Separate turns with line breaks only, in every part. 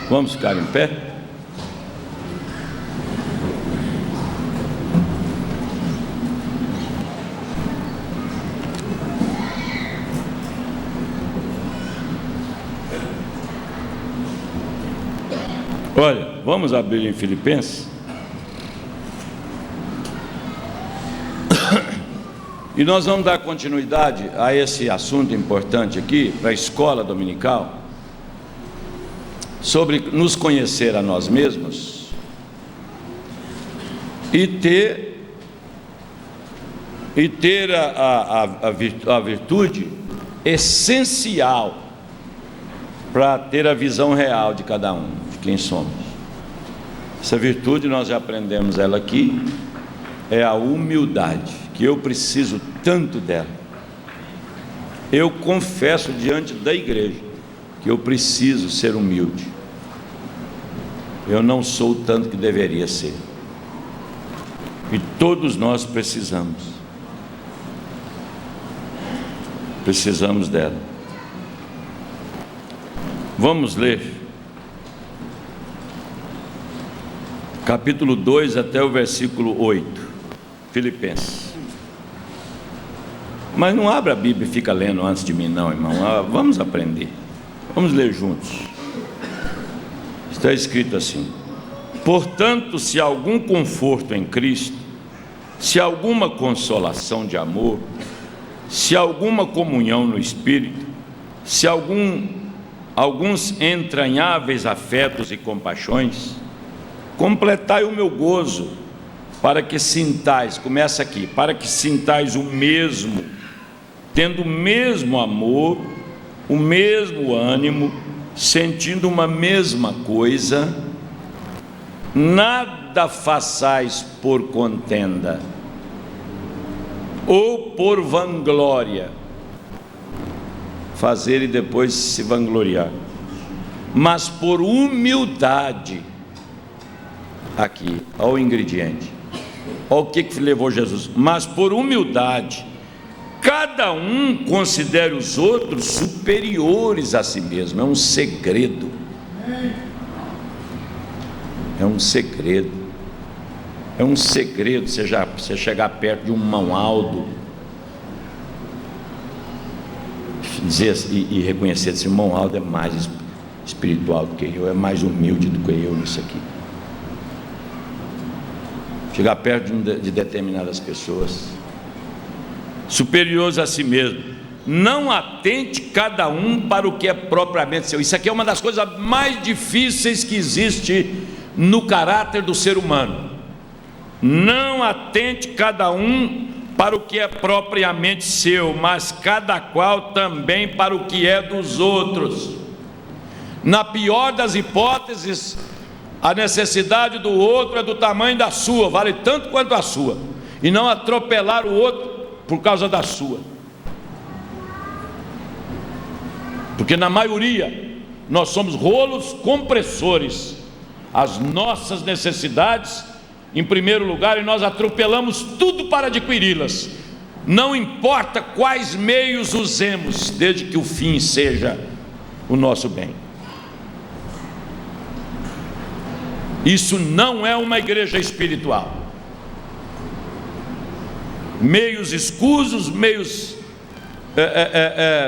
Vamos ficar em pé? Olha, vamos abrir em Filipenses. E nós vamos dar continuidade a esse assunto importante aqui, para a escola dominical, sobre nos conhecer a nós mesmos e ter a virtude essencial para ter a visão real de cada um, de quem somos. Essa virtude, nós já aprendemos ela aqui, é a humildade, que eu preciso tanto dela. Eu confesso diante da igreja que eu preciso ser humilde. Eu não sou o tanto que deveria ser. E todos nós precisamos dela. Vamos ler capítulo 2 até o versículo 8, Filipenses. Mas não abra a Bíblia e fica lendo antes de mim não, irmão. Vamos aprender, vamos ler juntos. Está escrito assim: portanto, se há algum conforto em Cristo, se há alguma consolação de amor, se há alguma comunhão no Espírito, se há alguns entranháveis afetos e compaixões, completai o meu gozo, para que sintais, começa aqui, para que sintais o mesmo, tendo o mesmo amor, o mesmo ânimo, sentindo uma mesma coisa, nada façais por contenda ou por vanglória, fazer e depois se vangloriar, mas por humildade. Aqui, olha o ingrediente, olha o que levou Jesus. Mas por humildade, cada um considere os outros superiores a si mesmo. É um segredo. É um segredo. É um segredo você chegar perto de um Mão Aldo, dizer e reconhecer que esse Mão Aldo é mais espiritual do que eu, é mais humilde do que eu nisso aqui. Chegar perto de determinadas pessoas, superiores a si mesmo. Não atente cada um para o que é propriamente seu. Isso aqui é uma das coisas mais difíceis que existe no caráter do ser humano. Não atente cada um para o que é propriamente seu, mas cada qual também para o que é dos outros. Na pior das hipóteses, a necessidade do outro é do tamanho da sua, vale tanto quanto a sua, e não atropelar o outro por causa da sua. Porque na maioria nós somos rolos compressores, as nossas necessidades em primeiro lugar, e nós atropelamos tudo para adquiri-las, não importa quais meios usemos, desde que o fim seja o nosso bem. Isso não é uma igreja espiritual. Meios escusos, meios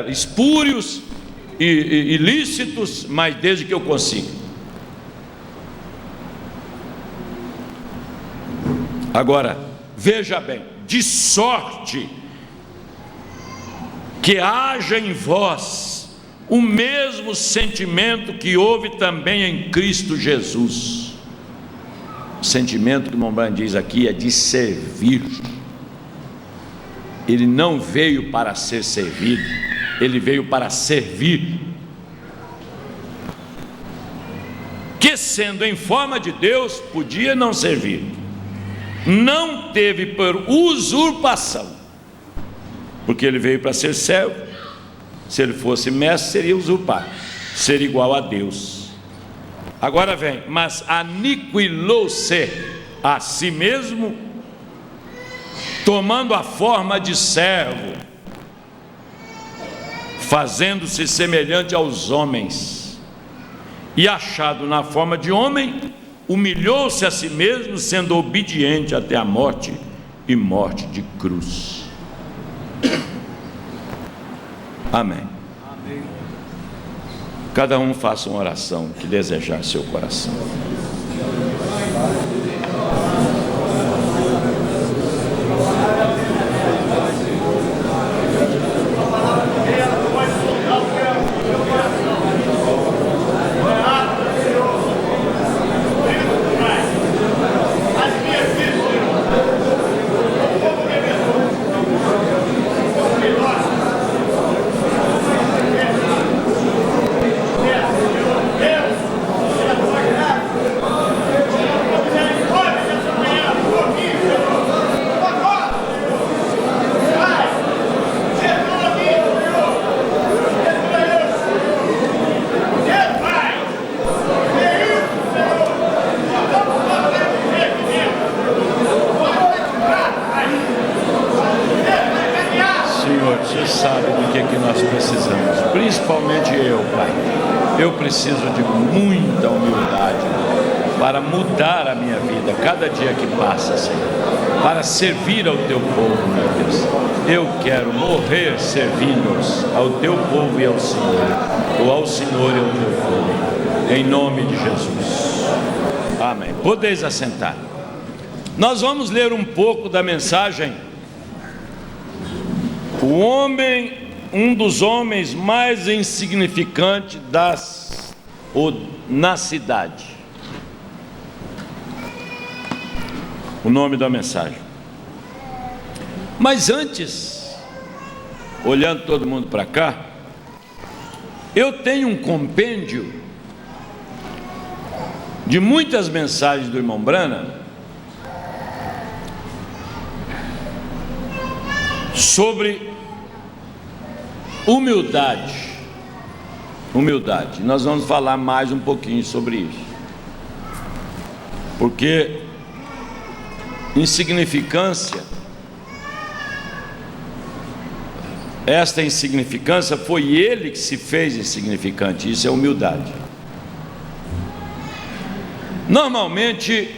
espúrios e ilícitos, mas desde que eu consiga. Agora, veja bem, de sorte que haja em vós o mesmo sentimento que houve também em Cristo Jesus. O sentimento que o Mombran diz aqui é de servir. Ele não veio para ser servido, ele veio para servir. Que sendo em forma de Deus, podia não servir. Não teve por usurpação, porque ele veio para ser servo. Se ele fosse mestre, seria usurpar, ser igual a Deus. Agora vem, mas aniquilou-se a si mesmo, tomando a forma de servo, fazendo-se semelhante aos homens, e achado na forma de homem, humilhou-se a si mesmo, sendo obediente até a morte, e morte de cruz. Amém. Cada um faça uma oração que desejar seu coração.
Preciso de muita humildade para mudar a minha vida cada dia que passa, Senhor, para servir ao teu povo, meu Deus. Eu quero morrer servindo ao teu povo e ao Senhor, ou ao Senhor e ao teu povo, em nome de Jesus. Amém. Podeis assentar. Nós vamos ler um pouco da mensagem. Um dos homens mais insignificantes na cidade. O nome da mensagem. Mas antes, olhando todo mundo para cá, eu tenho um compêndio de muitas mensagens do irmão Branham sobre humildade. Nós vamos falar mais um pouquinho sobre isso, porque insignificância, esta insignificância foi ele que se fez insignificante. Isso é humildade. Normalmente,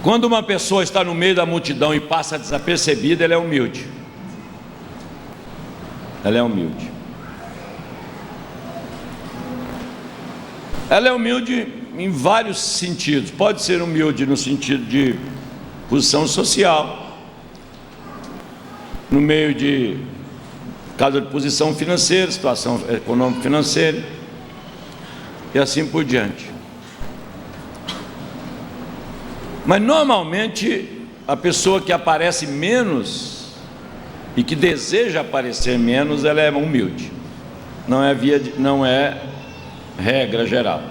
quando uma pessoa está no meio da multidão e passa desapercebida, ela é humilde. Ela é humilde. Ela é humilde em vários sentidos. Pode ser humilde no sentido de posição social, no meio de caso de posição financeira, situação econômica financeira, e assim por diante. Mas normalmente a pessoa que aparece menos e que deseja aparecer menos, ela é humilde. Não é regra geral.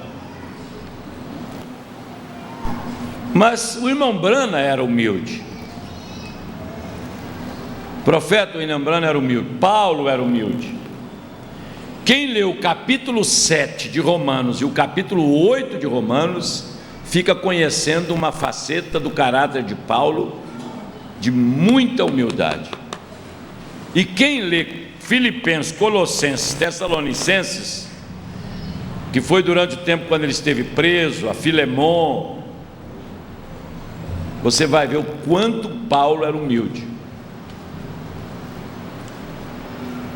Mas o irmão Branham era humilde. O profeta William Branham era humilde. Paulo era humilde. Quem leu o capítulo 7 de Romanos e o capítulo 8 de Romanos fica conhecendo uma faceta do caráter de Paulo de muita humildade. E quem lê Filipenses, Colossenses, Tessalonicenses, que foi durante o tempo quando ele esteve preso, a Filemon, você vai ver o quanto Paulo era humilde.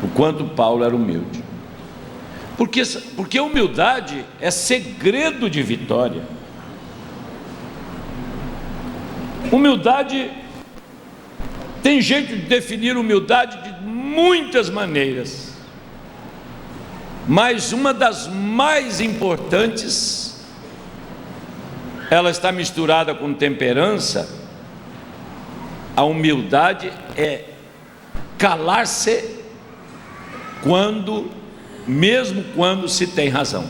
O quanto Paulo era humilde. Porque humildade é segredo de vitória. Humildade, tem jeito de definir humildade de muitas maneiras, mas uma das mais importantes, ela está misturada com temperança. A humildade é calar-se mesmo quando se tem razão.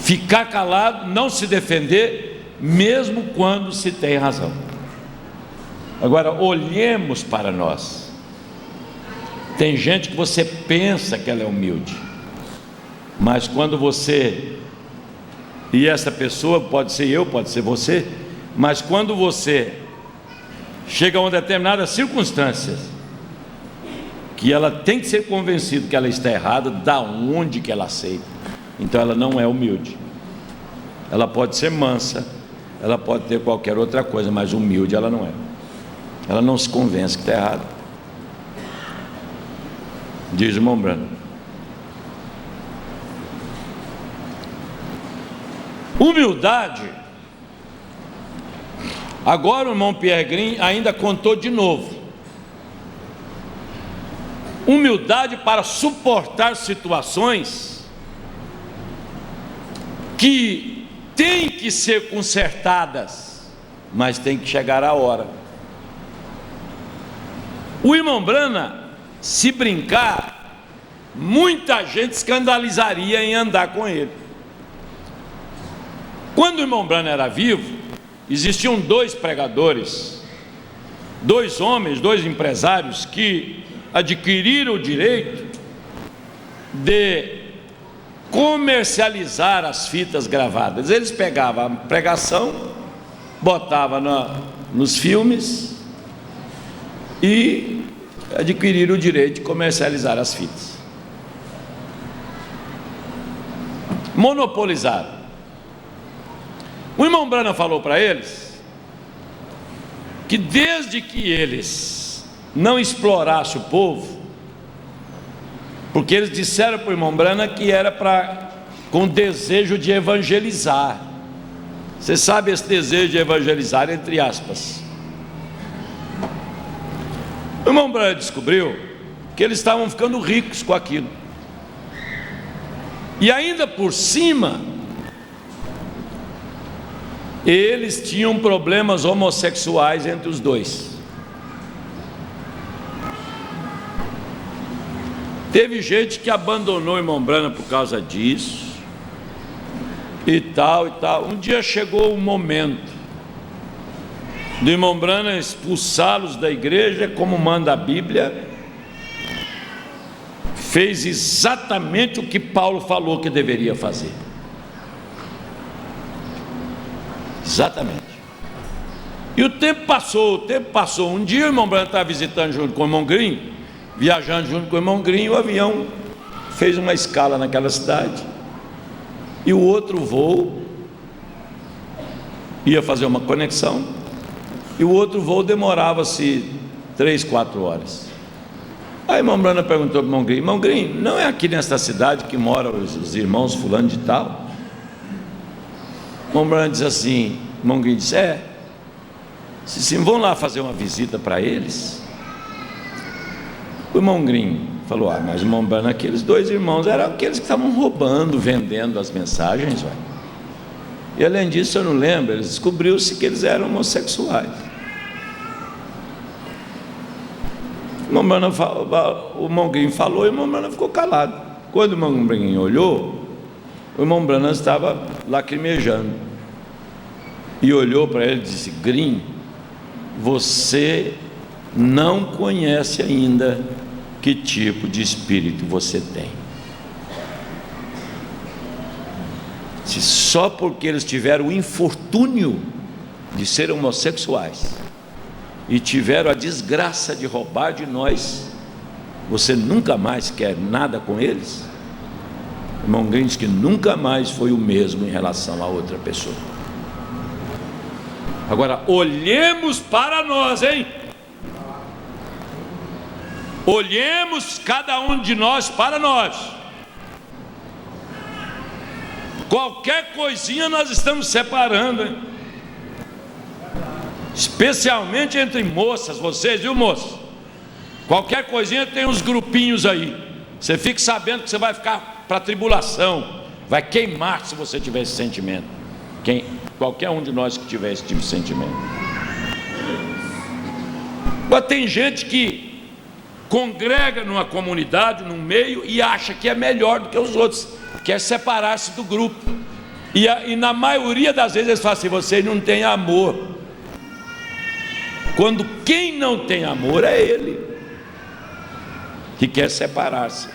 Ficar calado, não se defender, mesmo quando se tem razão. Agora, olhemos para nós. Tem gente que você pensa que ela é humilde, mas quando você, e essa pessoa pode ser eu, pode ser você, mas quando você chega a uma determinada circunstância que ela tem que ser convencida que ela está errada, da onde que ela aceita. Então ela não é humilde. Ela pode ser mansa, ela pode ter qualquer outra coisa, mas humilde ela não é. Ela não se convence que está errada. Diz o irmão Branham. Humildade. Agora o irmão Pierre Green ainda contou de novo. Humildade para suportar situações que têm que ser consertadas, mas tem que chegar a hora. O irmão Branham, se brincar, muita gente escandalizaria em andar com ele. Quando o irmão Branham era vivo, existiam 2 pregadores, 2 homens, 2 empresários que adquiriram o direito de comercializar as fitas gravadas. Eles pegavam a pregação, botavam nos filmes e adquiriram o direito de comercializar as fitas. Monopolizaram. O irmão Branham falou para eles que desde que eles não explorassem o povo, porque eles disseram para o irmão Branham que era com desejo de evangelizar. Você sabe esse desejo de evangelizar, entre aspas. O irmão Branham descobriu que eles estavam ficando ricos com aquilo. E ainda por cima, eles tinham problemas homossexuais entre os 2. Teve gente que abandonou o irmão Branham por causa disso, e tal. Um dia chegou o momento do irmão Branham expulsá-los da igreja, como manda a Bíblia. Fez exatamente o que Paulo falou que deveria fazer. Exatamente. E o tempo passou. Um dia o irmão Branham estava visitando junto com o irmão Green, viajando junto com o irmão Green, o avião fez uma escala naquela cidade, e o outro voo ia fazer uma conexão, e o outro voo demorava-se 3, 4 horas. Aí o irmão Branham perguntou para o irmão Green, não é aqui nesta cidade que moram os irmãos fulano de tal? O irmão Branham disse assim, o irmão Green disse, se sim, vão lá fazer uma visita para eles. O irmão Green falou, mas o irmão Branham, aqueles 2 irmãos eram aqueles que estavam roubando, vendendo as mensagens, e além disso, eu não lembro, eles descobriu-se que eles eram homossexuais. O irmão Green falou e o irmão Branham ficou calado. Quando o irmão Green olhou, o irmão Branham estava lacrimejando, e olhou para ele e disse, Green, você não conhece ainda que tipo de espírito você tem. Se só porque eles tiveram o infortúnio de serem homossexuais e tiveram a desgraça de roubar de nós, você nunca mais quer nada com eles? O irmão Green diz que nunca mais foi o mesmo em relação a outra pessoa. Agora, olhemos para nós, olhemos cada um de nós para nós. Qualquer coisinha nós estamos separando, especialmente entre moças, vocês, viu, moças? Qualquer coisinha tem uns grupinhos aí. Você fica sabendo que você vai ficar para a tribulação, vai queimar se você tiver esse sentimento. Qualquer um de nós que tiver esse tipo de sentimento. Mas tem gente que congrega numa comunidade, num meio, e acha que é melhor do que os outros, quer separar-se do grupo, e na maioria das vezes eles falam assim, vocês não têm amor, quando quem não tem amor é ele, que quer separar-se,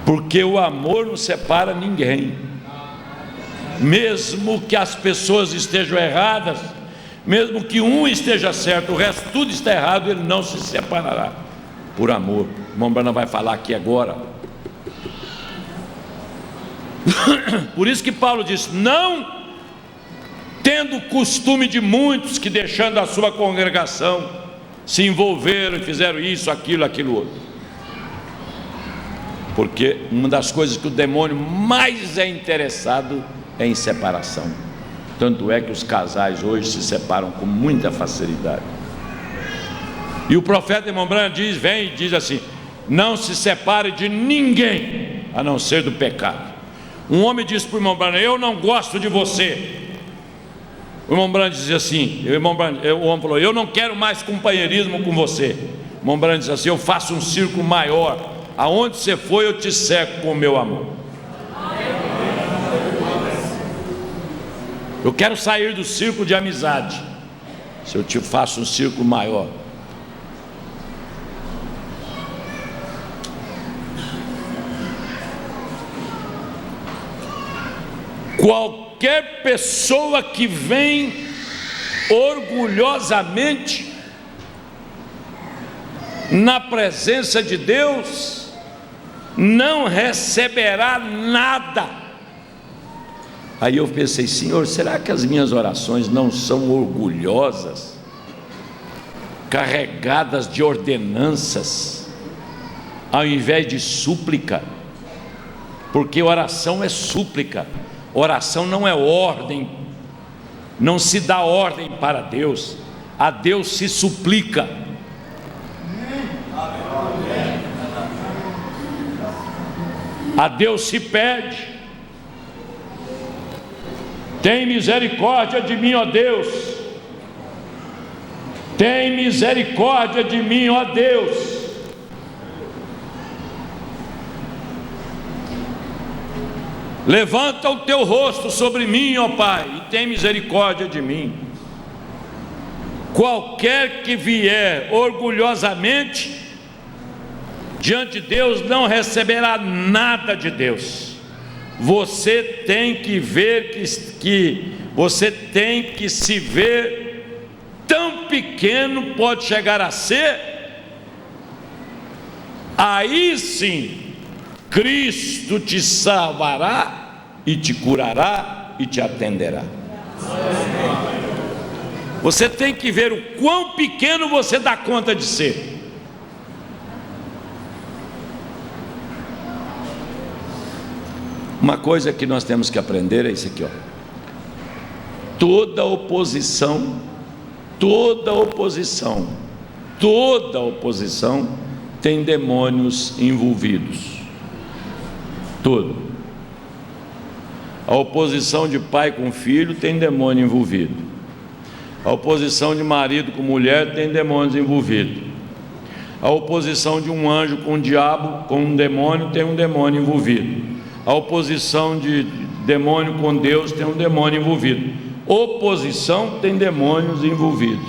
porque o amor não separa ninguém, mesmo que as pessoas estejam erradas, Mesmo que um esteja certo, o resto tudo está errado, ele não se separará por amor. O irmão Branham vai falar aqui agora. Por isso que Paulo diz: não tendo costume de muitos que, deixando a sua congregação, se envolveram e fizeram isso, aquilo, aquilo outro. Porque uma das coisas que o demônio mais é interessado é em separação. Tanto é que os casais hoje se separam com muita facilidade. E o profeta irmão Branham vem e diz assim: não se separe de ninguém, a não ser do pecado. Um homem disse para o irmão Branham: eu não gosto de você. O irmão Branham dizia assim, o homem falou: eu não quero mais companheirismo com você. O irmão Branham disse assim: eu faço um círculo maior, aonde você for eu te cerco com o meu amor. Eu quero sair do círculo de amizade, se eu te faço um círculo maior. Qualquer pessoa que vem orgulhosamente na presença de Deus não receberá nada. Aí eu pensei: Senhor, será que as minhas orações não são orgulhosas, carregadas de ordenanças, ao invés de súplica? Porque oração é súplica, oração não é ordem, não se dá ordem para Deus, a Deus se suplica. A Deus se pede: tem misericórdia de mim, ó Deus, tem misericórdia de mim, ó Deus. Levanta o teu rosto sobre mim, ó Pai, e tem misericórdia de mim. Qualquer que vier orgulhosamente diante de Deus não receberá nada de Deus. Você tem que ver que você tem que se ver tão pequeno pode chegar a ser. Aí sim Cristo te salvará e te curará e te atenderá. Você tem que ver o quão pequeno você dá conta de ser. Uma coisa que nós temos que aprender é isso aqui, ó. Toda oposição tem demônios envolvidos. Todo. A oposição de pai com filho tem demônio envolvido. A oposição de marido com mulher tem demônios envolvidos. A oposição de um anjo com um diabo, com um demônio, tem um demônio envolvido. A oposição de demônio com Deus tem um demônio envolvido. Oposição tem demônios envolvidos.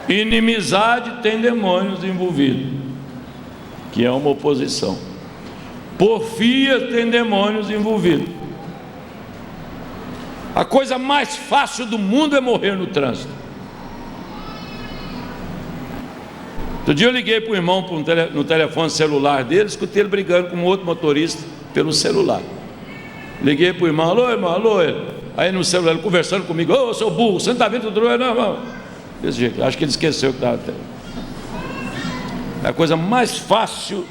Inimizade tem demônios envolvidos, que é uma oposição. Porfia tem demônios envolvidos. A coisa mais fácil do mundo é morrer no trânsito. Outro dia eu liguei para o irmão no telefone celular dele, escutei ele brigando com um outro motorista pelo celular. Liguei para o irmão: alô irmão, alô. Aí no celular ele conversando comigo: ô seu burro, você não está vendo tudo? Não. Desse jeito, acho que ele esqueceu que estava. É a coisa mais fácil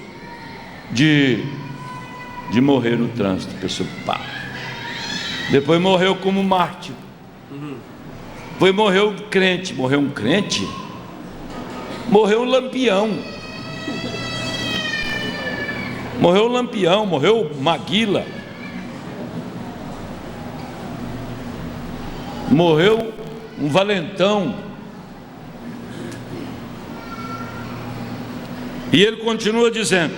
de morrer no trânsito. A pessoa, pá. Depois morreu como mártir. Depois morreu um crente. Morreu um crente? Morreu um lampião. Morreu um lampião, morreu Maguila. Morreu um valentão. E ele continua dizendo: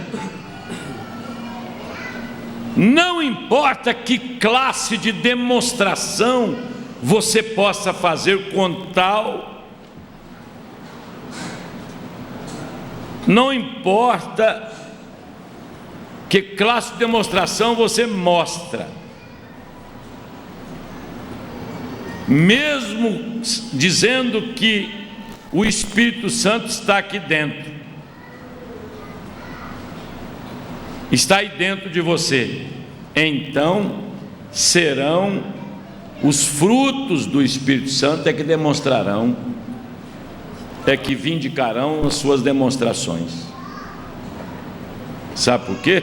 não importa que classe de demonstração você possa fazer com tal, não importa que classe de demonstração você mostra, mesmo dizendo que o Espírito Santo está aqui dentro, está aí dentro de você, então serão os frutos do Espírito Santo que demonstrarão, que vindicarão as suas demonstrações. Sabe por quê?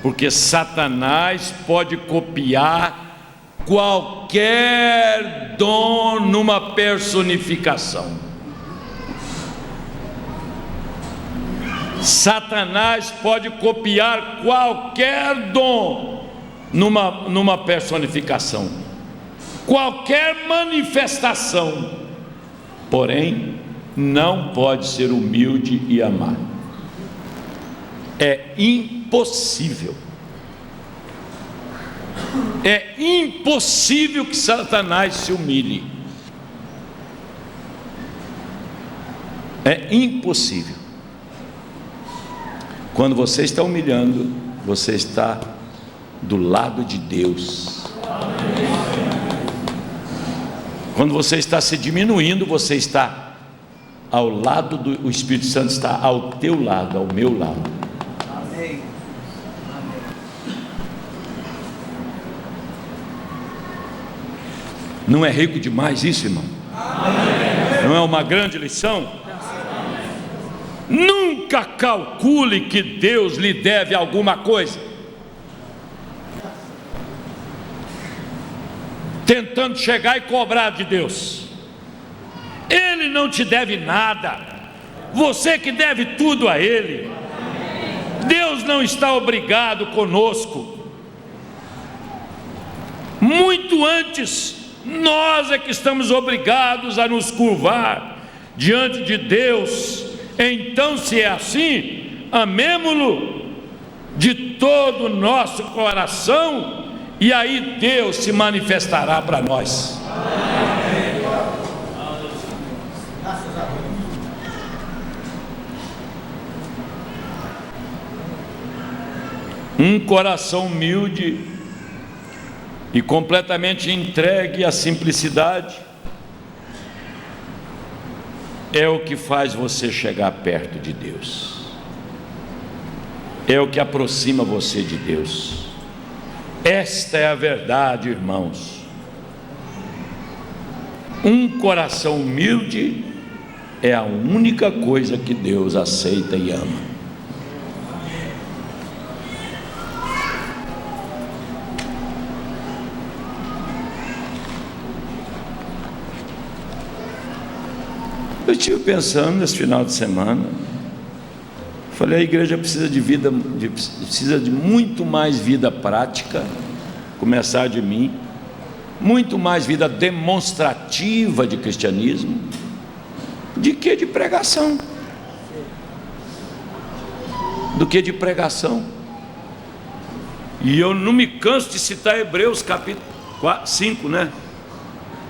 Porque Satanás pode copiar qualquer dom numa personificação. Satanás pode copiar qualquer dom numa personificação, qualquer manifestação, porém não pode ser humilde e amar. É impossível. É impossível que Satanás se humilhe. É impossível. Quando você está humilhando, você está do lado de Deus. Quando você está se diminuindo, você está ao lado do Espírito Santo, está ao teu lado, ao meu lado. Amém. Não é rico demais isso, irmão? Amém. Não é uma grande lição? Nunca calcule que Deus lhe deve alguma coisa, tentando chegar e cobrar de Deus. Ele não te deve nada, você que deve tudo a Ele. Deus não está obrigado conosco. Muito antes, nós é que estamos obrigados a nos curvar diante de Deus. Então, se é assim, amemo-lo de todo o nosso coração, e aí Deus se manifestará para nós. Um coração humilde e completamente entregue à simplicidade é o que faz você chegar perto de Deus, é o que aproxima você de Deus. Esta é a verdade, irmãos. Um coração humilde é a única coisa que Deus aceita e ama. Eu estive pensando nesse final de semana, falei, a igreja precisa precisa de muito mais vida prática, começar de mim, muito mais vida demonstrativa de cristianismo, de pregação, do que de pregação. E eu não me canso de citar Hebreus capítulo 5, né?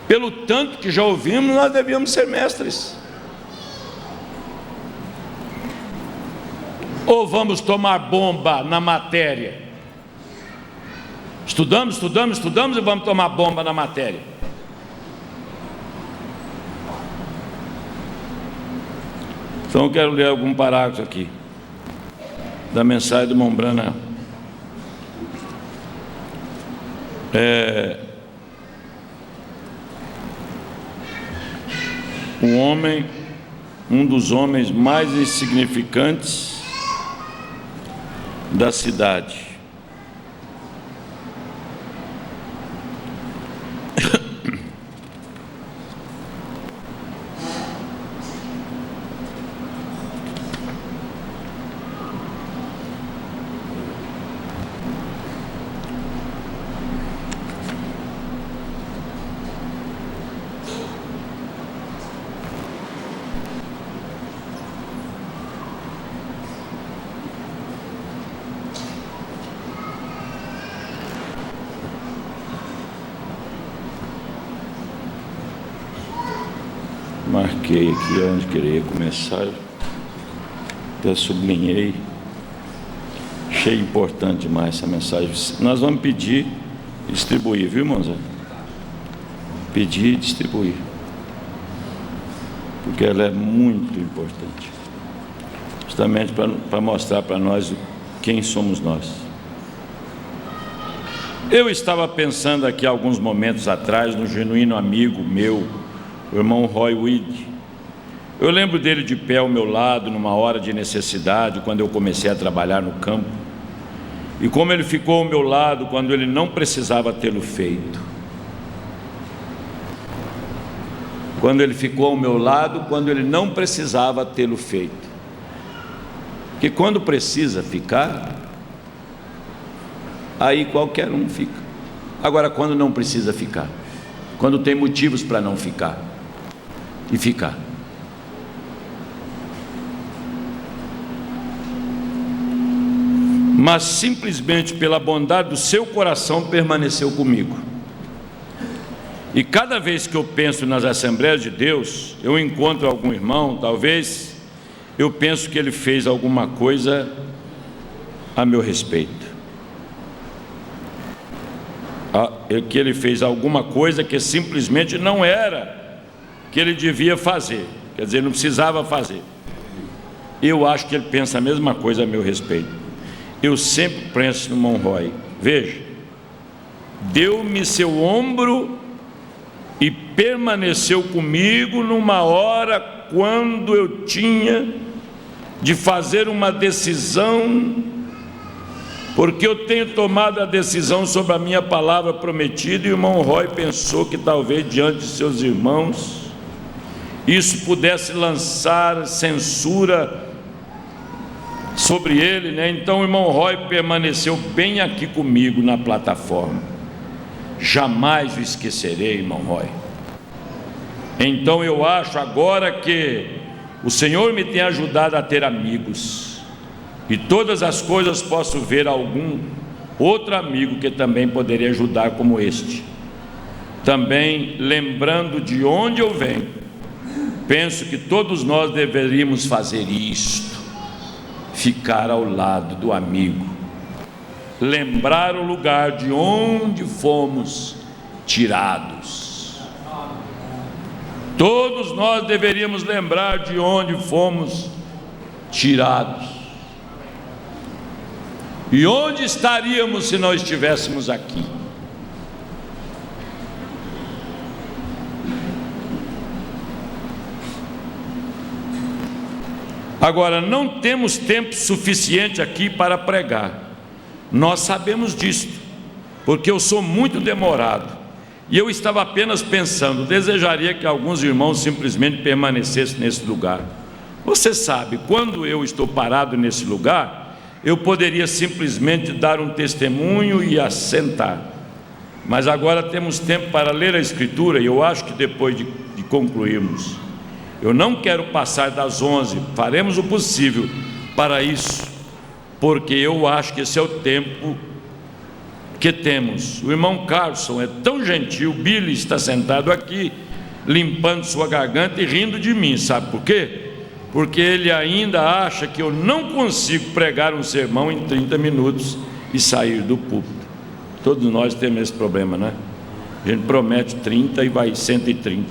Pelo tanto que já ouvimos, nós devíamos ser mestres. Ou vamos tomar bomba na matéria? Estudamos e vamos tomar bomba na matéria. Então eu quero ler algum parágrafo aqui da mensagem do Mombrana. Um dos homens mais insignificantes da cidade, marquei aqui onde queria começar, até sublinhei, achei importante demais essa mensagem. Nós vamos pedir, distribuir, viu, irmãos?
pedir e distribuir, porque ela é muito importante, justamente para mostrar para nós quem somos nós. Eu estava pensando aqui alguns momentos atrás no genuíno amigo meu, o irmão Roy Weed. Eu lembro dele de pé ao meu lado numa hora de necessidade, quando eu comecei a trabalhar no campo, e como ele ficou ao meu lado quando ele não precisava tê-lo feito. Quando ele ficou ao meu lado quando ele não precisava tê-lo feito. Porque quando precisa ficar, aí qualquer um fica. Agora, quando não precisa ficar, quando tem motivos para não ficar e ficar, mas simplesmente pela bondade do seu coração permaneceu comigo. E cada vez que eu penso nas Assembleias de Deus, eu encontro algum irmão, talvez eu penso que ele fez alguma coisa a meu respeito, que ele fez alguma coisa que simplesmente não era que ele devia fazer, quer dizer, não precisava fazer. Eu acho que ele pensa a mesma coisa a meu respeito. Eu sempre penso no irmão Roy. Veja, deu-me seu ombro e permaneceu comigo numa hora quando eu tinha de fazer uma decisão, porque eu tenho tomado a decisão sobre a minha palavra prometida, e o irmão Roy pensou que talvez diante de seus irmãos isso pudesse lançar censura sobre ele, né? Então o irmão Roy permaneceu bem aqui comigo na plataforma. Jamais o esquecerei, irmão Roy. Então eu acho agora que o Senhor me tem ajudado a ter amigos, e todas as coisas posso ver algum outro amigo que também poderia ajudar como este. Também lembrando de onde eu venho, penso que todos nós deveríamos fazer isto: ficar ao lado do amigo, lembrar o lugar de onde fomos tirados. Todos nós deveríamos lembrar de onde fomos tirados. E onde estaríamos se não estivéssemos aqui? Agora, não temos tempo suficiente aqui para pregar. Nós sabemos disso, porque eu sou muito demorado. E eu estava apenas pensando, desejaria que alguns irmãos simplesmente permanecessem nesse lugar. Você sabe, quando eu estou parado nesse lugar, eu poderia simplesmente dar um testemunho e assentar. Mas agora temos tempo para ler a Escritura, e eu acho que depois de concluirmos, eu não quero passar das 11, faremos o possível para isso, porque eu acho que esse é o tempo que temos. O irmão Carlson é tão gentil, Billy está sentado aqui, limpando sua garganta e rindo de mim, sabe por quê? Porque ele ainda acha que eu não consigo pregar um sermão em 30 minutos e sair do púlpito. Todos nós temos esse problema, né? A gente promete 30 e vai 130.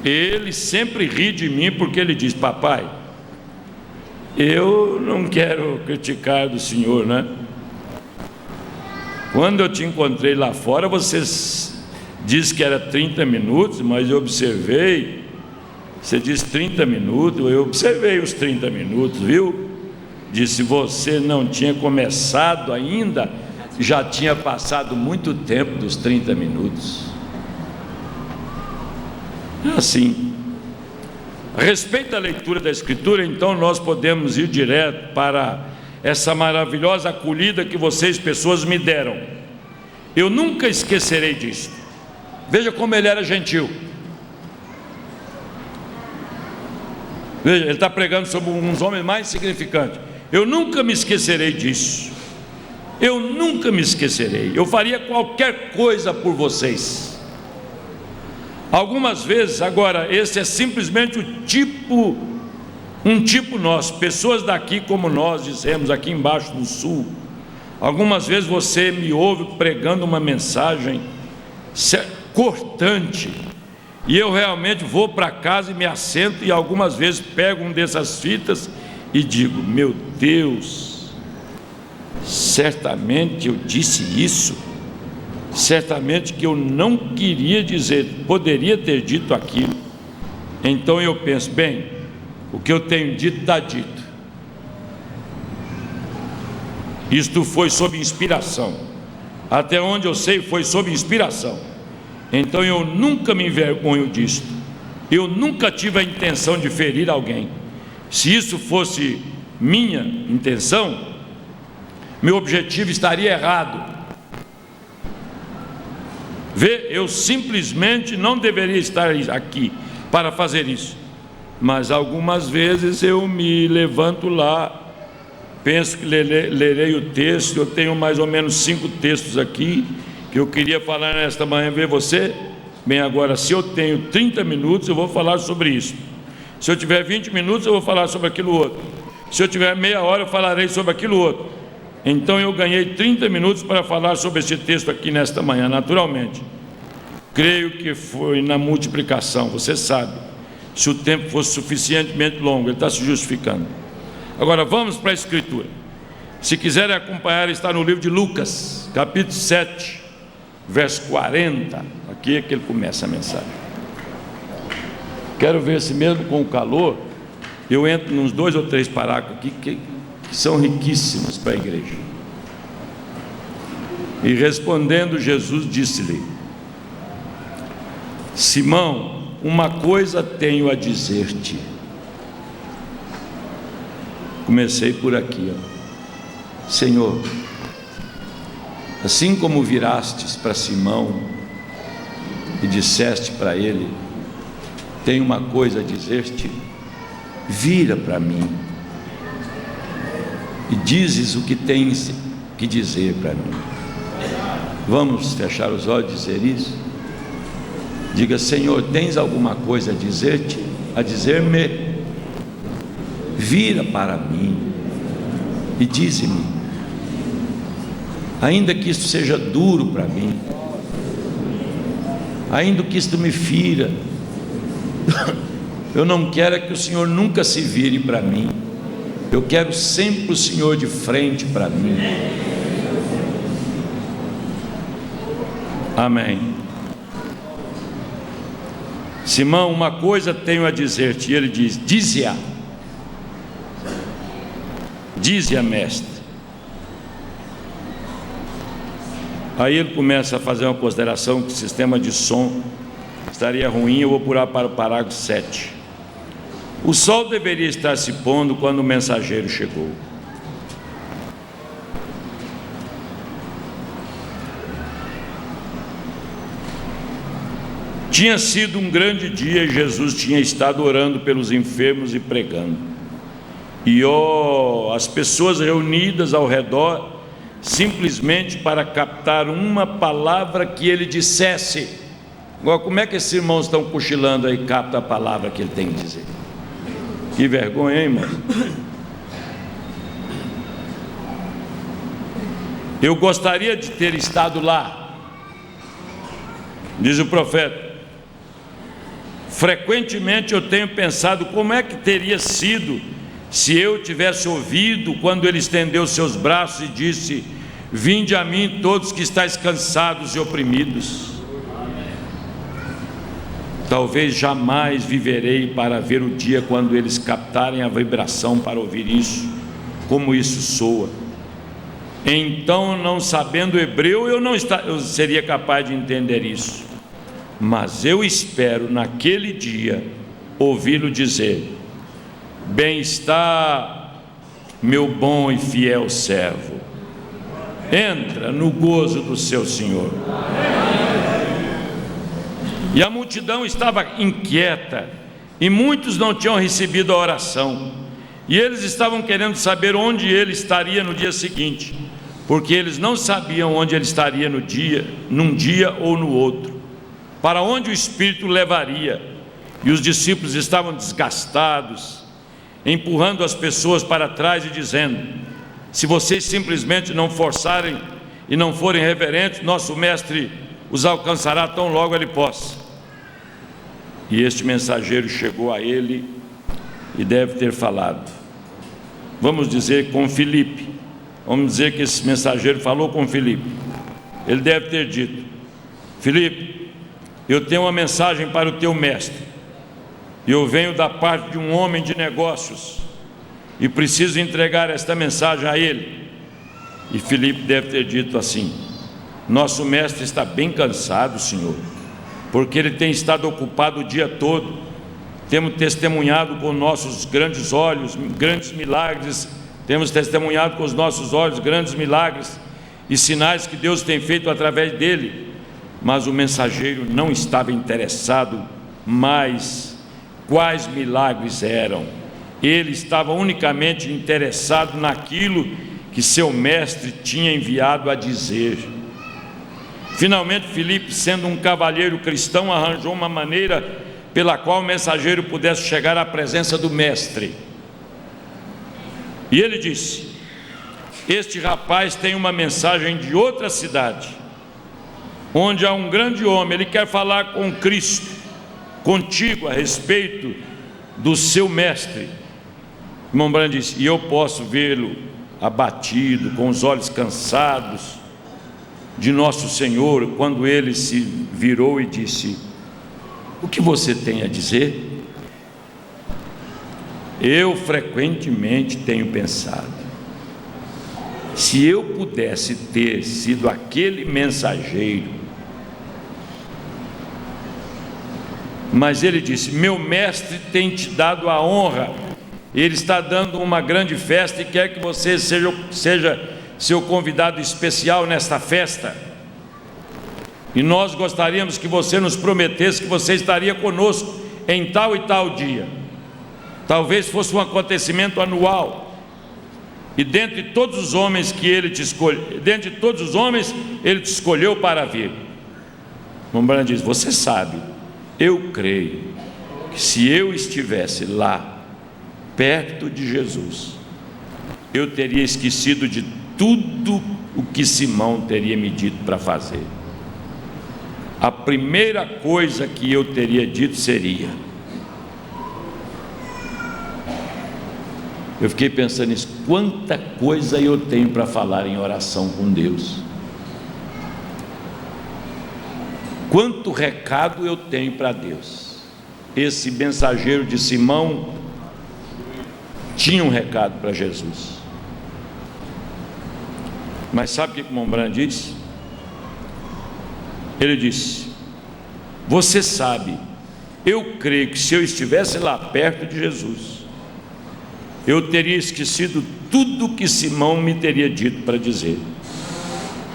Ele sempre ri de mim porque ele diz: papai, eu não quero criticar do senhor, né? Quando eu te encontrei lá fora, você disse que era 30 minutos, mas eu observei, você disse 30 minutos, eu observei os 30 minutos, viu? Disse: você não tinha começado ainda, já tinha passado muito tempo dos 30 minutos. Assim, a respeito da leitura da Escritura, então nós podemos ir direto para essa maravilhosa acolhida que vocês, pessoas, me deram. Eu nunca esquecerei disso. Veja como ele era gentil. Veja, ele está pregando sobre uns homens mais significantes. Eu nunca me esquecerei disso. Eu nunca me esquecerei. Eu faria qualquer coisa por vocês. Algumas vezes, agora, esse é simplesmente um tipo nosso, pessoas daqui como nós dizemos, aqui embaixo do sul. Algumas vezes você me ouve pregando uma mensagem, cortante, e eu realmente vou para casa e me assento, e algumas vezes pego uma dessas fitas e digo: meu Deus, certamente eu disse isso, certamente que eu não queria dizer, poderia ter dito aquilo. Então eu penso: bem, o que eu tenho dito está dito. Isto foi sob inspiração, até onde eu sei foi sob inspiração. Então eu nunca me envergonho disto, eu nunca tive a intenção de ferir alguém. Se isso fosse minha intenção, meu objetivo estaria errado. Vê, eu simplesmente não deveria estar aqui para fazer isso, mas algumas vezes eu me levanto lá, penso que lerei o texto. Eu tenho mais ou menos 5 textos aqui que eu queria falar nesta manhã. Vê você? Bem, agora, se eu tenho 30 minutos, eu vou falar sobre isso. Se eu tiver 20 minutos, eu vou falar sobre aquilo outro. Se eu tiver meia hora, eu falarei sobre aquilo outro. Então eu ganhei 30 minutos para falar sobre esse texto aqui nesta manhã, naturalmente. Creio que foi na multiplicação, você sabe. Se o tempo fosse suficientemente longo, ele está se justificando. Agora vamos para a Escritura. Se quiserem acompanhar, está no livro de Lucas, capítulo 7, verso 40. Aqui é que ele começa a mensagem. Quero ver se mesmo com o calor, eu entro nos 2 ou 3 parágrafos aqui que são riquíssimos para a igreja. E respondendo, Jesus disse-lhe: Simão, uma coisa tenho a dizer-te. Comecei por aqui, Senhor, assim como virastes para Simão e disseste para ele: tenho uma coisa a dizer-te, vira para mim e dizes o que tens que dizer para mim. Vamos fechar os olhos e dizer isso? Diga: Senhor, tens alguma coisa a dizer-te, a dizer-me? Vira para mim e dize-me, ainda que isto seja duro para mim, ainda que isto me fira, eu não quero que o Senhor nunca se vire para mim, eu quero sempre o Senhor de frente para mim. Amém. Simão, uma coisa tenho a dizer-te. E ele diz: dize-a. Dize-a, mestre. Aí ele começa a fazer uma consideração que o sistema de som estaria ruim. Eu vou pular para o parágrafo 7. O sol deveria estar se pondo quando o mensageiro chegou. Tinha sido um grande dia e Jesus tinha estado orando pelos enfermos e pregando. E as pessoas reunidas ao redor, simplesmente para captar uma palavra que ele dissesse. Agora, como é que esses irmãos estão cochilando aí, capta a palavra que ele tem que dizer? Que vergonha, hein, irmão? Eu gostaria de ter estado lá, diz o profeta. Frequentemente eu tenho pensado como é que teria sido se eu tivesse ouvido quando ele estendeu seus braços e disse: vinde a mim todos que estáis cansados e oprimidos. Talvez jamais viverei para ver o dia quando eles captarem a vibração para ouvir isso, como isso soa. Então, não sabendo hebreu, eu seria capaz de entender isso. Mas eu espero naquele dia ouvi-lo dizer: bem está, meu bom e fiel servo, entra no gozo do seu Senhor. E a multidão estava inquieta, e muitos não tinham recebido a oração, e eles estavam querendo saber onde ele estaria no dia seguinte, porque eles não sabiam onde ele estaria num dia ou no outro, para onde o Espírito levaria. E os discípulos estavam desgastados, empurrando as pessoas para trás e dizendo: se vocês simplesmente não forçarem e não forem reverentes, nosso mestre os alcançará tão logo ele possa. E este mensageiro chegou a ele e deve ter falado, vamos dizer com Filipe, vamos dizer que esse mensageiro falou com Filipe. Ele deve ter dito: Filipe, eu tenho uma mensagem para o teu mestre, e eu venho da parte de um homem de negócios, e preciso entregar esta mensagem a ele. E Filipe deve ter dito assim: nosso mestre está bem cansado, Senhor, porque ele tem estado ocupado o dia todo. Temos testemunhado com nossos grandes olhos grandes milagres, temos testemunhado com os nossos olhos grandes milagres e sinais que Deus tem feito através dele. Mas o mensageiro não estava interessado mais quais milagres eram. Ele estava unicamente interessado naquilo que seu mestre tinha enviado a dizer. Finalmente, Filipe, sendo um cavalheiro cristão, arranjou uma maneira pela qual o mensageiro pudesse chegar à presença do mestre. E ele disse: este rapaz tem uma mensagem de outra cidade, onde há um grande homem, ele quer falar com Cristo, contigo, a respeito do seu mestre. Irmão Branham disse: e eu posso vê-lo abatido, com os olhos cansados de nosso Senhor, quando ele se virou e disse: o que você tem a dizer? Eu frequentemente tenho pensado, se eu pudesse ter sido aquele mensageiro. Mas ele disse: meu mestre tem te dado a honra, ele está dando uma grande festa e quer que você seja seu convidado especial nesta festa, e nós gostaríamos que você nos prometesse que você estaria conosco em tal e tal dia. Talvez fosse um acontecimento anual, e dentre todos os homens que ele te escolheu, dentre todos os homens ele te escolheu para vir. Mombrana diz: você sabe, eu creio que se eu estivesse lá perto de Jesus, eu teria esquecido de tudo o que Simão teria me dito para fazer. A primeira coisa que eu teria dito seria... Eu fiquei pensando nisso, quanta coisa eu tenho para falar em oração com Deus, quanto recado eu tenho para Deus. Esse mensageiro de Simão tinha um recado para Jesus. Mas sabe o que o irmão Branham disse? Ele disse: você sabe, eu creio que se eu estivesse lá perto de Jesus, eu teria esquecido tudo que Simão me teria dito para dizer.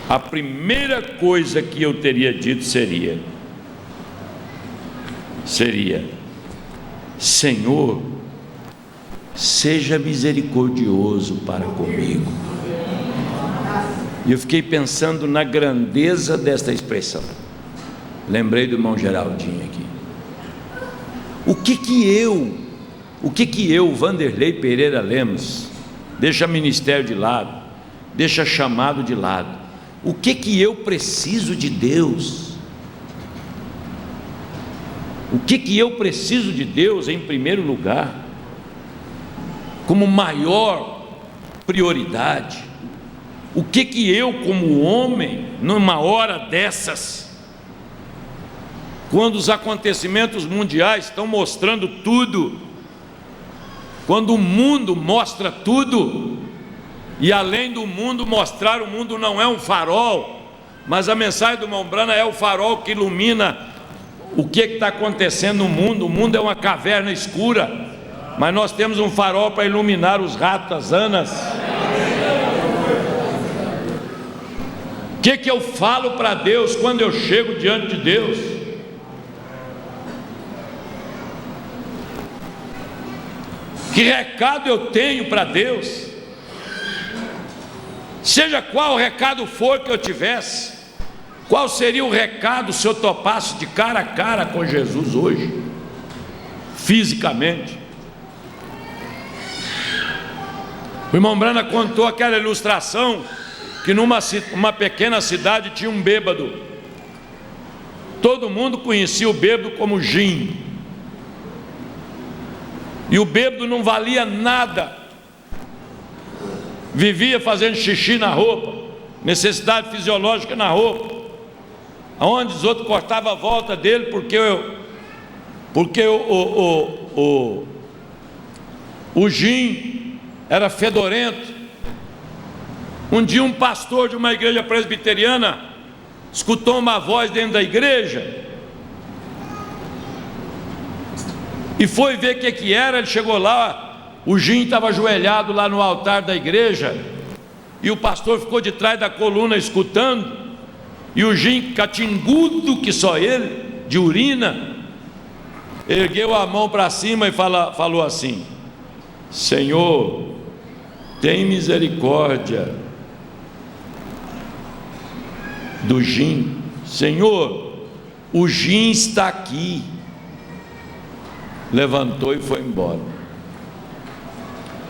A primeira coisa que eu teria dito seria: Senhor, seja misericordioso para comigo. E eu fiquei pensando na grandeza desta expressão. Lembrei do irmão Geraldinho aqui. O que que eu, Vanderlei Pereira Lemos, deixa ministério de lado, deixa chamado de lado, o que que eu preciso de Deus? O que que eu preciso de Deus em primeiro lugar, como maior prioridade? O que que eu, como homem, numa hora dessas, quando os acontecimentos mundiais estão mostrando tudo, quando o mundo mostra tudo, e além do mundo mostrar, o mundo não é um farol, mas a mensagem do irmão Branham é o farol que ilumina o que está acontecendo no mundo. O mundo é uma caverna escura, mas nós temos um farol para iluminar os ratazanas. O que eu falo para Deus quando eu chego diante de Deus? Que recado eu tenho para Deus? Seja qual recado for que eu tivesse, qual seria o recado se eu topasse de cara a cara com Jesus hoje, fisicamente? O irmão Branham contou aquela ilustração que numa pequena cidade tinha um bêbado,
todo mundo conhecia o bêbado como gin, e o bêbado não valia nada, vivia fazendo xixi na roupa, necessidade fisiológica na roupa, aonde os outros cortavam a volta dele, porque o gin era fedorento. Um dia um pastor de uma igreja presbiteriana escutou uma voz dentro da igreja e foi ver o que era. Ele chegou lá, o gin estava ajoelhado lá no altar da igreja, e o pastor ficou de trás da coluna escutando, e o gin, catingudo que só ele, de urina, ergueu a mão para cima e falou assim: Senhor, tem misericórdia do gin. Senhor, o gin está aqui. Levantou e foi embora.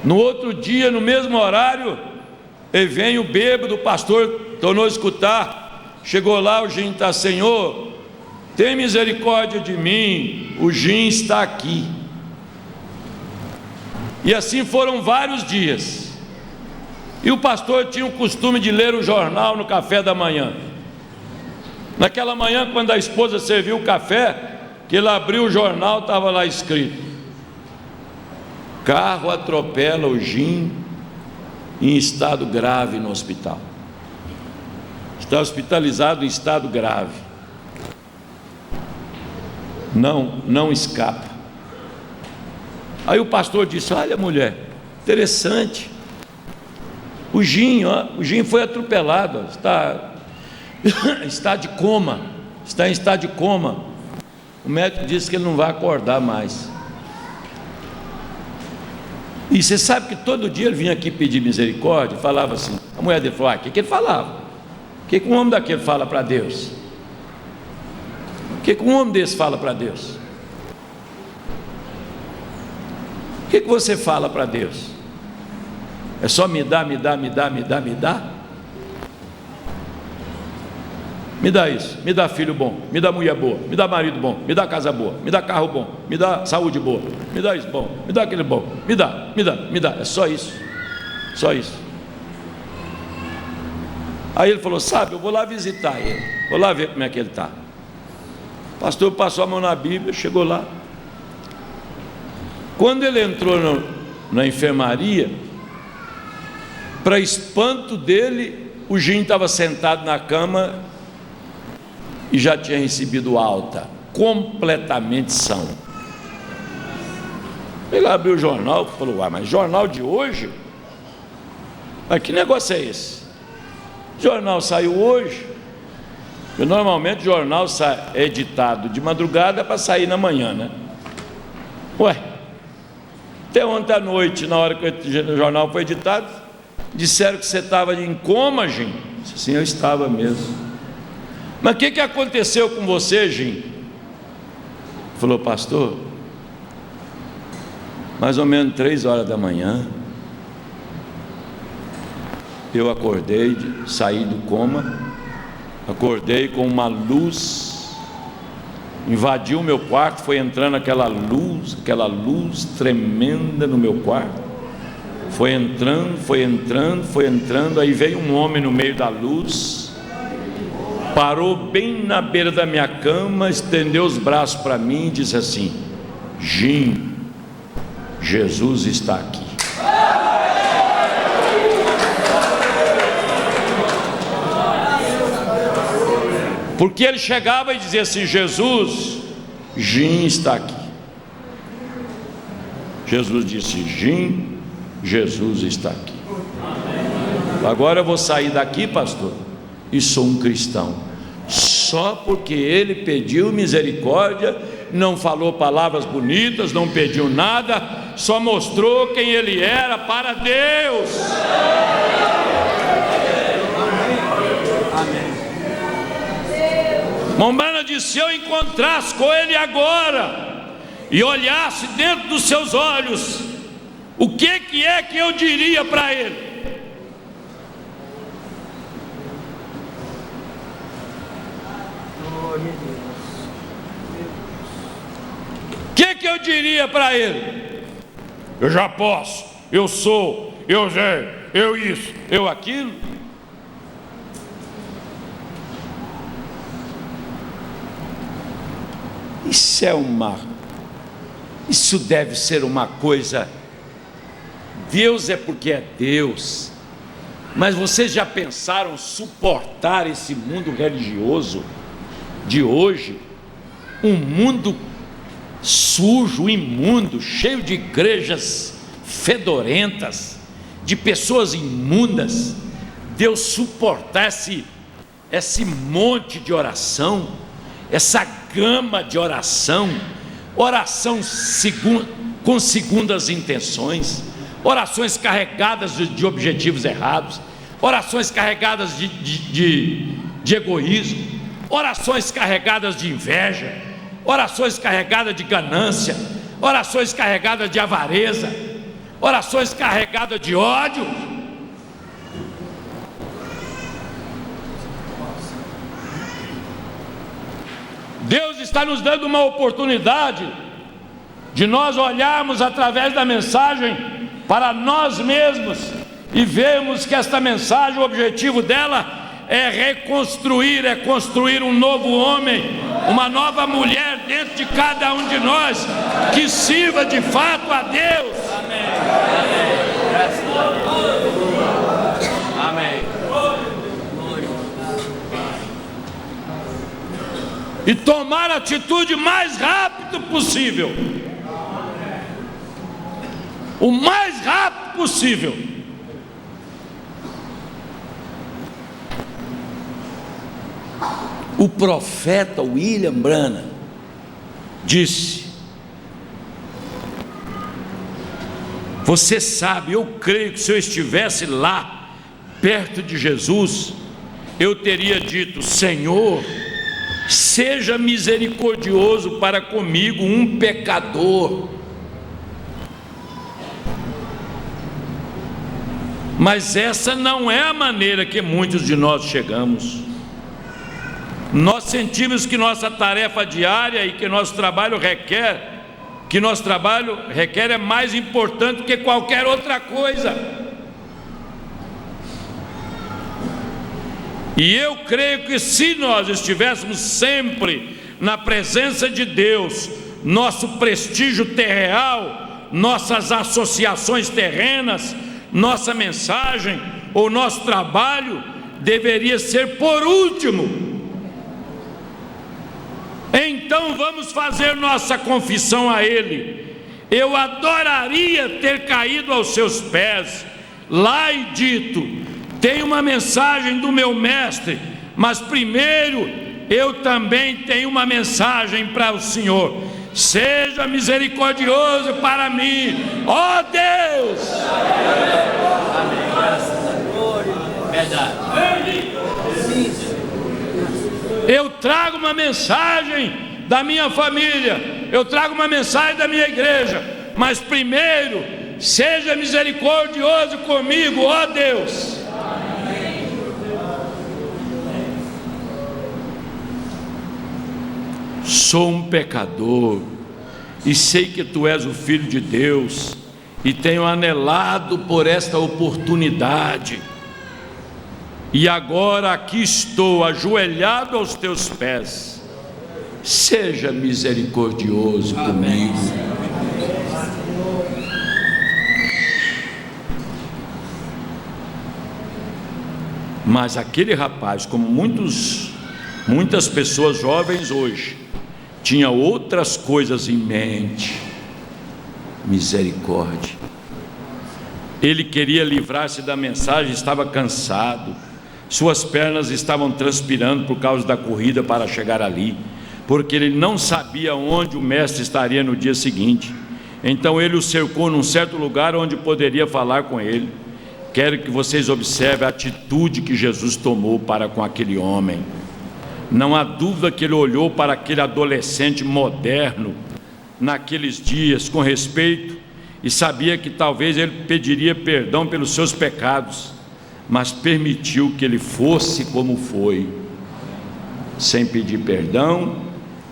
No outro dia, no mesmo horário, ele vem o bêbado, o pastor tornou a escutar, chegou lá, o gin está: Senhor, tem misericórdia de mim, o gin está aqui. E assim foram vários dias, e o pastor tinha o costume de ler o jornal no café da manhã. Naquela manhã, quando a esposa serviu o café, que ele abriu o jornal, estava lá escrito: carro atropela o gin em estado grave no hospital. Está hospitalizado em estado grave, não escapa. Aí o pastor disse: olha, mulher, interessante, o gin foi atropelado, está de coma, está em estado de coma. O médico disse que ele não vai acordar mais. E você sabe que todo dia ele vinha aqui pedir misericórdia e falava assim. A mulher dele falou: o que ele falava? O que um homem daquele fala para Deus? O que um homem desse fala para Deus? O que você fala para Deus? É só me dá, me dá, me dá, me dá, me dá? Me dá isso, me dá filho bom, me dá mulher boa, me dá marido bom, me dá casa boa, me dá carro bom, me dá saúde boa, me dá isso bom, me dá aquele bom, me dá, me dá, me dá. É só isso, só isso. Aí ele falou: sabe, eu vou lá visitar ele, vou lá ver como é que ele está. O pastor passou a mão na Bíblia, chegou lá. Quando ele entrou na enfermaria, para espanto dele, o gin estava sentado na cama e já tinha recebido alta, completamente são. Ele abriu o jornal e falou: mas jornal de hoje? Mas que negócio é esse? O jornal saiu hoje. Porque normalmente o jornal é editado de madrugada para sair na manhã, né? Ué, até ontem à noite, na hora que o jornal foi editado, disseram que você estava em coma, Gin. Sim, eu estava mesmo. Mas o que aconteceu com você, Gin? Falou: pastor, mais ou menos 3 horas da manhã, eu acordei, saí do coma, acordei com uma luz, invadiu o meu quarto, foi entrando aquela luz tremenda no meu quarto, foi entrando, aí veio um homem no meio da luz, parou bem na beira da minha cama, estendeu os braços para mim e disse assim: Gin, Jesus está aqui. Porque ele chegava e dizia assim: Jesus, Gin está aqui. Jesus disse: Gin, Jesus está aqui. Agora eu vou sair daqui, pastor, e sou um cristão. Só porque ele pediu misericórdia, não falou palavras bonitas, não pediu nada, só mostrou quem ele era para Deus. Mombana disse: se eu encontrasse com ele agora e olhasse dentro dos seus olhos, o que é que eu diria para ele? que eu diria para ele? Eu já posso, eu sou, eu sei, eu isso, eu aquilo. Isso deve ser uma coisa. Deus é porque é Deus. Mas vocês já pensaram suportar esse mundo religioso de hoje? Um mundo sujo, imundo, cheio de igrejas fedorentas, de pessoas imundas. Deus suportar esse monte de oração, essa gama de oração, oração com segundas intenções, orações carregadas de objetivos errados, orações carregadas de egoísmo, orações carregadas de inveja, orações carregadas de ganância, orações carregadas de avareza, orações carregadas de ódio. Deus está nos dando uma oportunidade de nós olharmos através da mensagem para nós mesmos e vermos que esta mensagem, o objetivo dela é reconstruir, é construir um novo homem, uma nova mulher dentro de cada um de nós, que sirva de fato a Deus. Amém. E tomar a atitude mais rápido possível, o mais rápido possível. O profeta William Branham disse: você sabe, eu creio que se eu estivesse lá perto de Jesus, eu teria dito: Senhor, seja misericordioso para comigo, um pecador. Mas essa não é a maneira que muitos de nós chegamos. Nós sentimos que nossa tarefa diária e que nosso trabalho requer é mais importante que qualquer outra coisa. E eu creio que se nós estivéssemos sempre na presença de Deus, nosso prestígio terrenal, nossas associações terrenas, nossa mensagem ou nosso trabalho deveria ser por último. Então vamos fazer nossa confissão a Ele. Eu adoraria ter caído aos seus pés lá e dito: tem uma mensagem do meu mestre, mas primeiro eu também tenho uma mensagem para o Senhor. Seja misericordioso para mim, ó Deus. Verdade. Eu trago uma mensagem da minha família, eu trago uma mensagem da minha igreja, mas primeiro, seja misericordioso comigo, ó Deus. Sou um pecador e sei que Tu és o Filho de Deus e tenho anelado por esta oportunidade. E agora aqui estou, ajoelhado aos Teus pés. Seja misericordioso comigo. Mas aquele rapaz, como muitas pessoas jovens hoje, tinha outras coisas em mente. Misericórdia. Ele queria livrar-se da mensagem, estava cansado. Suas pernas estavam transpirando por causa da corrida para chegar ali, porque ele não sabia onde o mestre estaria no dia seguinte. Então ele o cercou num certo lugar onde poderia falar com ele. Quero que vocês observem a atitude que Jesus tomou para com aquele homem. Não há dúvida que ele olhou para aquele adolescente moderno naqueles dias com respeito e sabia que talvez ele pediria perdão pelos seus pecados, mas permitiu que ele fosse como foi, sem pedir perdão,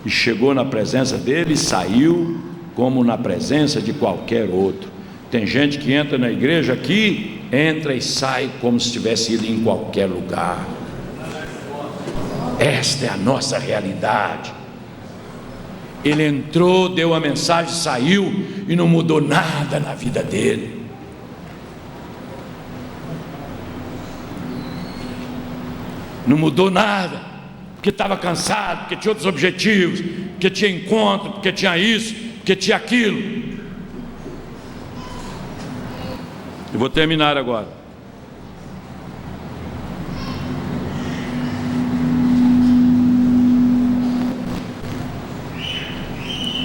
e chegou na presença dele, saiu
como na presença de qualquer outro. Tem gente que entra na igreja aqui, entra e sai como se tivesse ido em qualquer lugar. Esta é a nossa realidade. Ele entrou, deu a mensagem, saiu e não mudou nada na vida dele. Não mudou nada, porque estava cansado, porque tinha outros objetivos, porque tinha encontro, porque tinha isso, porque tinha aquilo. Eu vou terminar agora.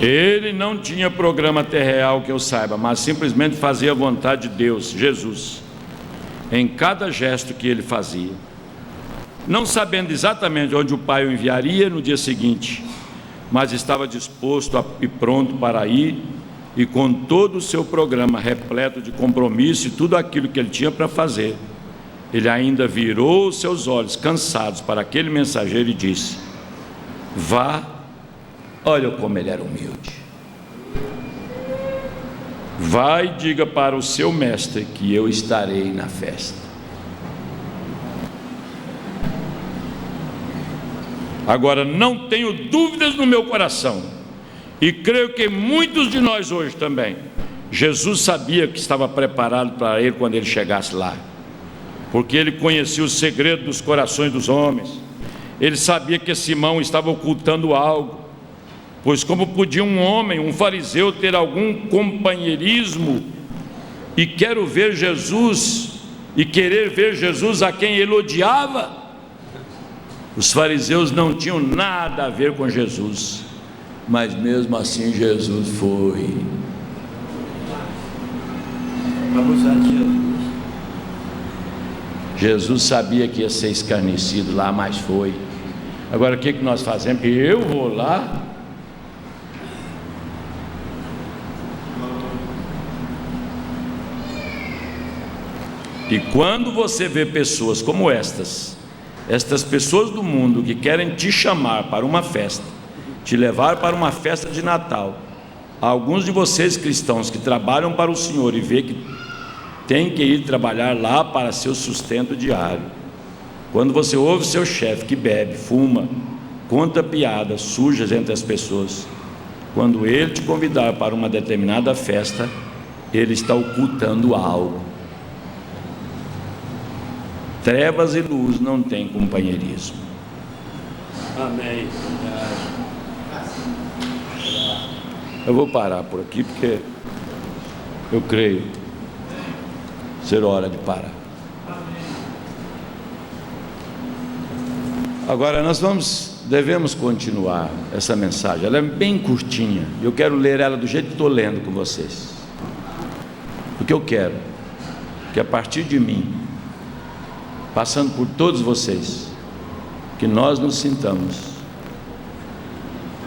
Ele não tinha programa terreal que eu saiba, mas simplesmente fazia a vontade de Deus, Jesus, em cada gesto que ele fazia, não sabendo exatamente onde o Pai o enviaria no dia seguinte, mas estava disposto e pronto para ir, e com todo o seu programa repleto de compromisso e tudo aquilo que ele tinha para fazer, ele ainda virou os seus olhos cansados para aquele mensageiro e disse: vá. Olha como ele era humilde. Vai e diga para o seu mestre que eu estarei na festa. Agora, não tenho dúvidas no meu coração, e creio que muitos de nós hoje também, Jesus sabia que estava preparado para ele quando ele chegasse lá, porque ele conhecia o segredo dos corações dos homens. Ele sabia que Simão estava ocultando algo, pois como podia um homem, um fariseu, ter algum companheirismo e querer ver Jesus a quem ele odiava? Os fariseus não tinham nada a ver com Jesus, mas mesmo assim Jesus foi. Abusar de Jesus. Jesus sabia que ia ser escarnecido lá, mas foi. Agora o que nós fazemos? Eu vou lá. E quando você vê pessoas como estas pessoas do mundo que querem te chamar para uma festa, te levar para uma festa de Natal, alguns de vocês cristãos que trabalham para o Senhor e vê que tem que ir trabalhar lá para seu sustento diário, quando você ouve seu chefe que bebe, fuma, conta piadas sujas entre as pessoas, quando ele te convidar para uma determinada festa, ele está ocultando algo. Trevas e luz não têm companheirismo. Amém. Eu vou parar por aqui porque eu creio ser hora de parar. Agora nós devemos continuar essa mensagem. Ela é bem curtinha. Eu quero ler ela do jeito que estou lendo com vocês, porque eu quero que a partir de mim, passando por todos vocês, que nós nos sintamos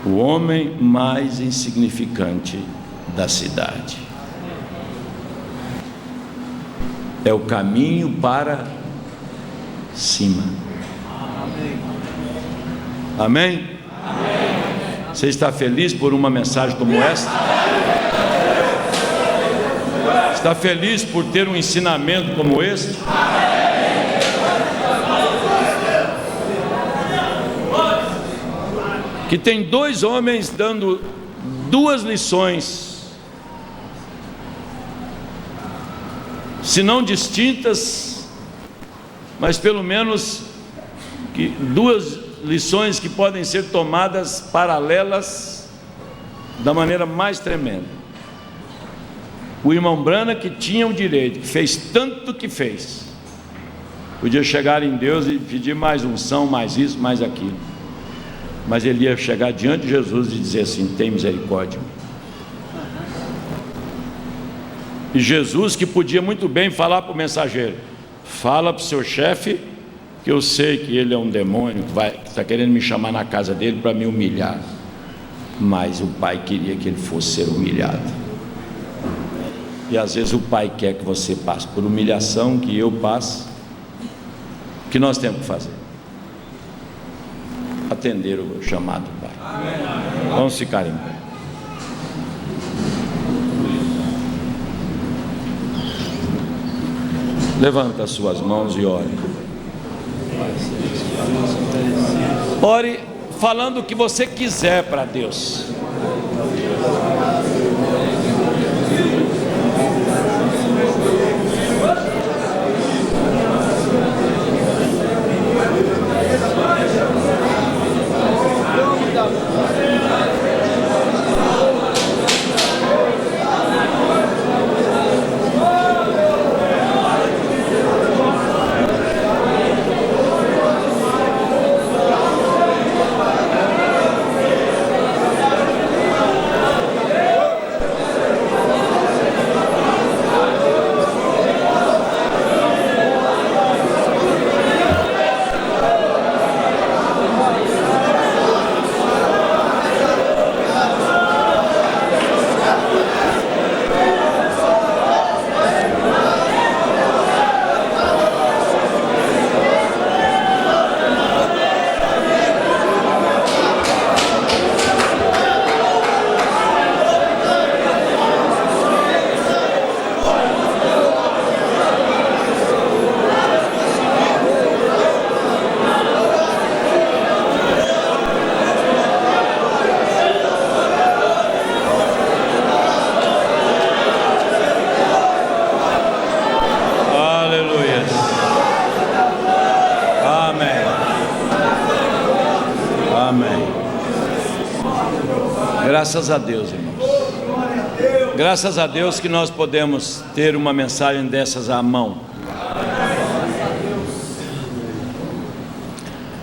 o homem mais insignificante da cidade. É o caminho para cima. Amém? Amém? Você está feliz por uma mensagem como esta? Está feliz por ter um ensinamento como este? Que tem dois homens dando duas lições, se não distintas, mas pelo menos que duas lições que podem ser tomadas paralelas da maneira mais tremenda. O irmão Branham, que tinha o direito, que fez tanto que fez, podia chegar em Deus e pedir mais unção, mais isso, mais aquilo, mas ele ia chegar diante de Jesus e dizer assim: tem misericórdia. E Jesus, que podia muito bem falar para o mensageiro: fala para o seu chefe que eu sei que ele é um demônio, que está querendo me chamar na casa dele para me humilhar. Mas o pai queria que ele fosse ser humilhado. E às vezes o pai quer que você passe por humilhação, que eu passe. O que nós temos que fazer? Atender o chamado do Pai. Vamos ficar em pé. Levanta as suas mãos e ore. Ore falando o que você quiser para Deus. Graças a Deus, irmãos. Graças a Deus que nós podemos ter uma mensagem dessas à mão.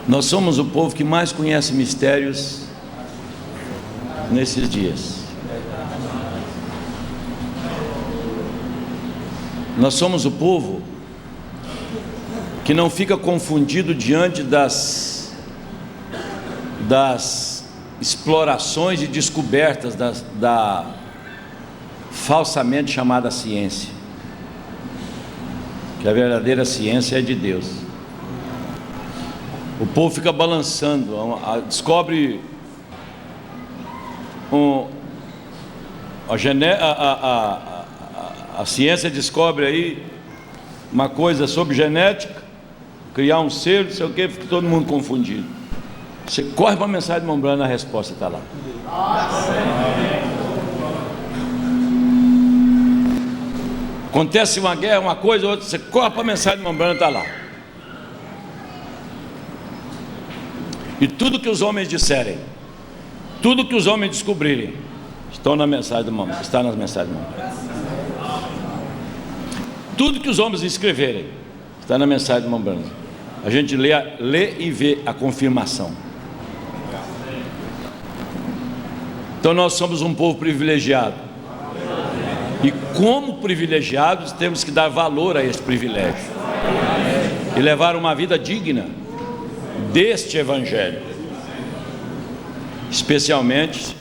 Nós somos o povo que mais conhece mistérios nesses dias. Nós somos o povo que não fica confundido diante das explorações e descobertas da falsamente chamada ciência, que a verdadeira ciência é de Deus. O povo fica balançando, descobre a ciência descobre aí uma coisa sobre genética, criar um ser, não sei o que, fica todo mundo confundido. Você corre para a mensagem de Irmão Branham, a resposta está lá. Acontece uma guerra, uma coisa, outra, você corre para a mensagem de Irmão Branham, está lá. E tudo que os homens disserem, tudo que os homens descobrirem, estão na mensagem do Irmão Branham, está nas mensagens do Irmão Branham. Tudo que os homens escreverem, está na mensagem do Irmão Branham. A gente lê e vê a confirmação. Então nós somos um povo privilegiado. E como privilegiados temos que dar valor a esse privilégio. E levar uma vida digna deste Evangelho. Especialmente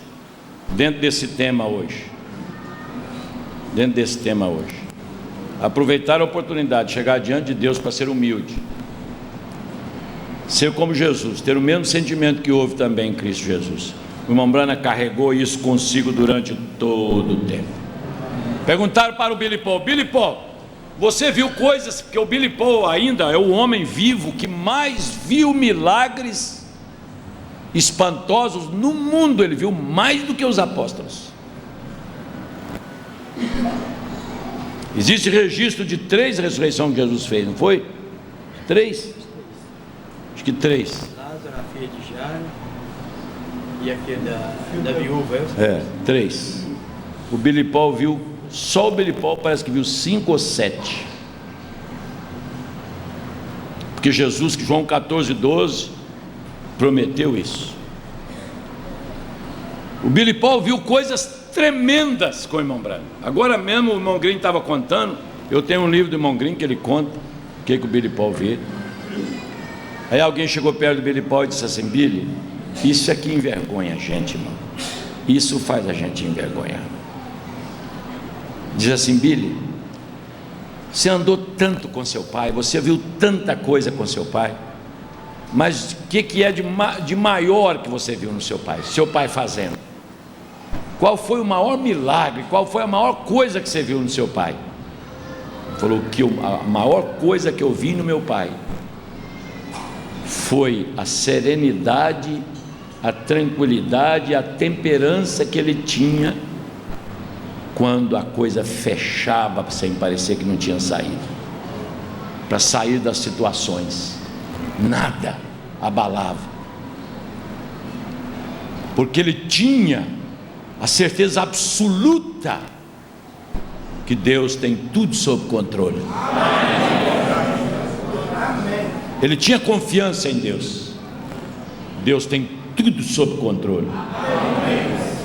dentro desse tema hoje. Dentro desse tema hoje. Aproveitar a oportunidade de chegar diante de Deus para ser humilde. Ser como Jesus, ter o mesmo sentimento que houve também em Cristo Jesus. O irmão Branham carregou isso consigo durante todo o tempo. Perguntaram para o Billy Paul: Billy Paul, você viu coisas, porque o Billy Paul ainda é o homem vivo que mais viu milagres espantosos no mundo. Ele viu mais do que os apóstolos. Existe registro de 3 ressurreições que Jesus fez, não foi? 3? Acho que 3.
Lázaro, a filha de Jairo, e aquele da viúva.
3. O Billy Paul viu, só o Billy Paul parece que viu 5 ou 7. Porque Jesus, que João 14:12, prometeu isso. O Billy Paul viu coisas tremendas com o irmão Branham. Agora mesmo o irmão Green estava contando. Eu tenho um livro do irmão Green que ele conta o que o Billy Paul vê. Aí alguém chegou perto do Billy Paul e disse assim: Billy, isso aqui envergonha a gente, irmão. Isso faz a gente envergonhar. Diz assim: Billy, você andou tanto com seu pai, você viu tanta coisa com seu pai, mas o que é de maior que você viu no seu pai fazendo? Qual foi o maior milagre? Qual foi a maior coisa que você viu no seu pai?
falou que a maior coisa que eu vi no meu pai foi a serenidade, a tranquilidade, a temperança que ele tinha quando a coisa fechava sem parecer que não tinha saído, para sair das situações, nada abalava, porque ele tinha a certeza absoluta que Deus tem tudo sob controle. Ele tinha confiança em Deus. Deus tem tudo sob controle.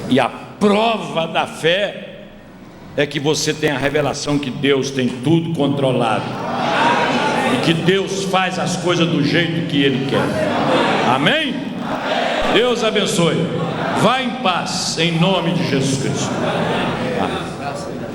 E a prova da fé é que você tem a revelação que Deus tem tudo controlado e que Deus faz as coisas do jeito que Ele quer. Amém? Deus abençoe. Vá em paz, em nome de Jesus Cristo. Amém.